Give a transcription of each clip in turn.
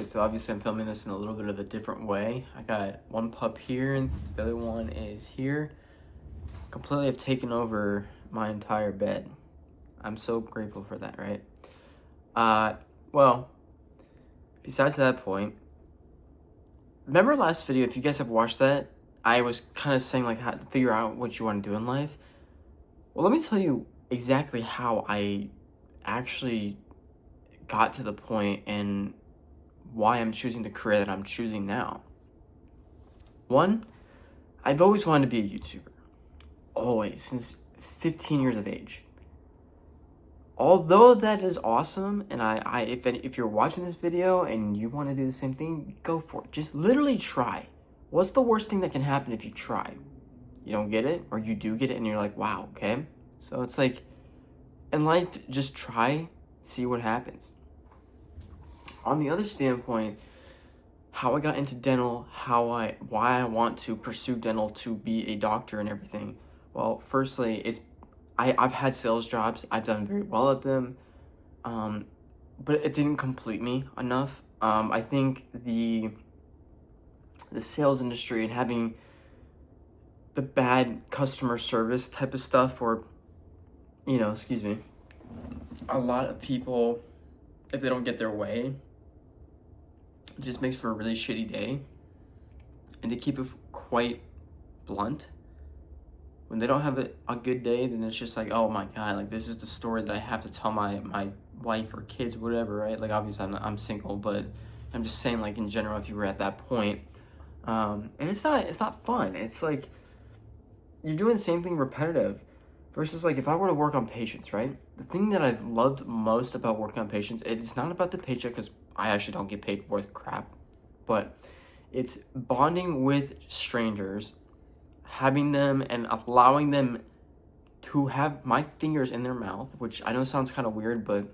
Okay, so obviously I'm filming this in a little bit of a different way. I got one pup here and the other one is here. Completely have taken over my entire bed. I'm so grateful for that, right? Well, besides that point, remember last video, if you guys have watched that, I was kind of saying like how to figure out what you want to do in life. Well, let me tell you exactly how I actually got to the point and why I'm choosing the career that I'm choosing now. One, I've always wanted to be a YouTuber. Always, since 15 years of age. Although that is awesome, and if you're watching this video and you want to do the same thing, go for it. Just literally try. What's the worst thing that can happen if you try? You don't get it, or you do get it, and you're like, wow, okay. So it's like, in life, just try, see what happens. On the other standpoint, how I got into dental, why I want to pursue dental to be a doctor and everything. Well, firstly, I've had sales jobs. I've done very well at them, but it didn't complete me enough. I think the sales industry and having the bad customer service type of stuff, or a lot of people, if they don't get their way, it just makes for a really shitty day. And to keep it quite blunt, when they don't have a good day, then it's just like, oh my god, like this is the story that I have to tell my wife or kids, whatever, right? Like obviously I'm single, but I'm just saying, like in general, if you were at that point, and it's not fun. It's like you're doing the same thing repetitive, versus like if I were to work on patients, right? The thing that I've loved most about working on patients, it's not about the paycheck, because I actually don't get paid worth crap, but it's bonding with strangers, having them and allowing them to have my fingers in their mouth, which I know sounds kind of weird, but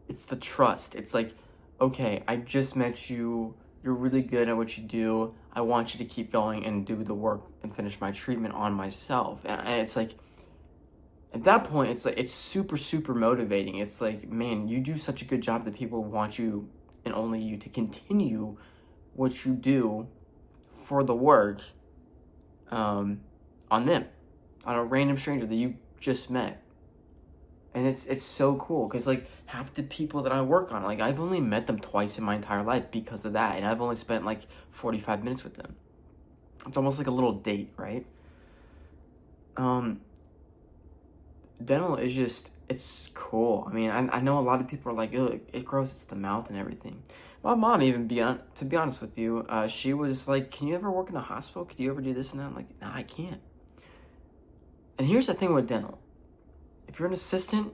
it's the trust. It's like, okay, I just met you, you're really good at what you do, I want you to keep going and do the work and finish my treatment on myself. And it's like, at that point, it's like, it's super, super motivating. It's like, man, you do such a good job that people want you, and only you, to continue what you do for the work on them, on a random stranger that you just met. And it's so cool, because like half the people that I work on, like I've only met them twice in my entire life because of that, and I've only spent like 45 minutes with them. It's almost like a little date, right? Dental is just, it's cool. I mean, I know a lot of people are like, oh, it grows, it's the mouth and everything. My mom, even to be honest with you, she was like, can you ever work in a hospital? Could you ever do this and that? I'm like, nah, I can't. And here's the thing with dental. If you're an assistant,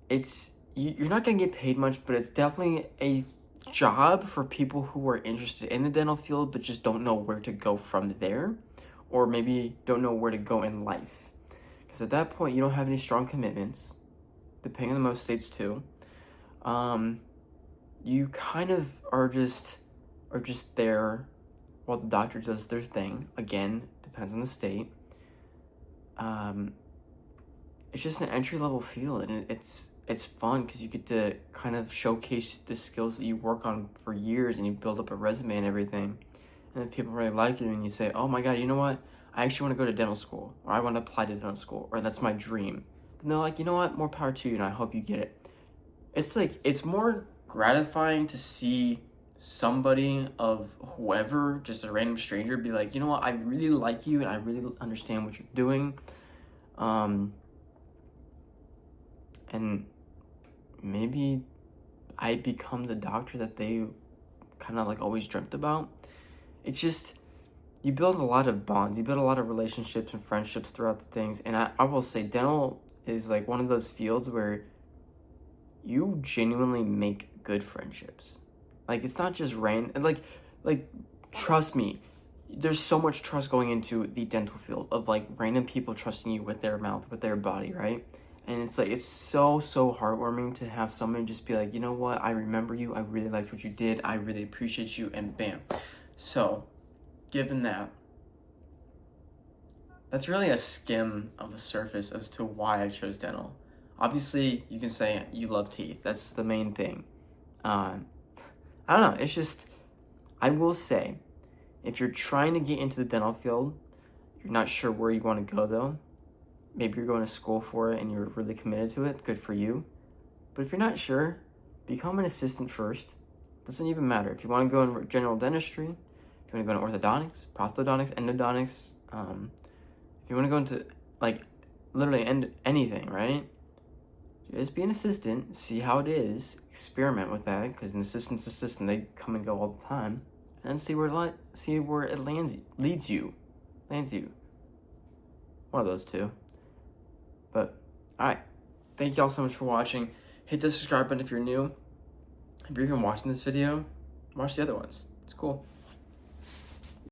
you're not going to get paid much, but it's definitely a job for people who are interested in the dental field but just don't know where to go from there, or maybe don't know where to go in life. Because at that point, you don't have any strong commitments, depending on most states too. You kind of are just there while the doctor does their thing. Again, depends on the state. It's just an entry-level field, and it's fun because you get to kind of showcase the skills that you work on for years, and you build up a resume and everything. And if people really like you, and you say, oh my god, you know what? I actually want to go to dental school, or I want to apply to dental school, or that's my dream. And they're like, you know what? More power to you, and I hope you get it. It's like, it's more gratifying to see somebody of whoever, just a random stranger, be like, you know what? I really like you, and I really understand what you're doing. And maybe I become the doctor that they kind of like always dreamt about. It's just, you build a lot of bonds, you build a lot of relationships and friendships throughout the things. And I will say dental is like one of those fields where you genuinely make good friendships. Like, it's not just random, like trust me, there's so much trust going into the dental field of like random people trusting you with their mouth, with their body, right? And it's like, it's so heartwarming to have someone just be like, you know what, I remember you, I really liked what you did, I really appreciate you, and bam. So, given that, that's really a skim of the surface as to why I chose dental. Obviously, you can say you love teeth, that's the main thing. I don't know. It's just, I will say, if you're trying to get into the dental field, you're not sure where you want to go though. Maybe you're going to school for it and you're really committed to it. Good for you. But if you're not sure, become an assistant first. Doesn't even matter. If you want to go in general dentistry, if you want to go into orthodontics, prosthodontics, endodontics, if you want to go into like literally anything, right? Just be an assistant, see how it is, experiment with that, because an assistant's assistant, they come and go all the time, and then see where it leads you. One of those two. But alright, thank y'all so much for watching. Hit the subscribe button if you're new. If you're even watching this video, watch the other ones. It's cool.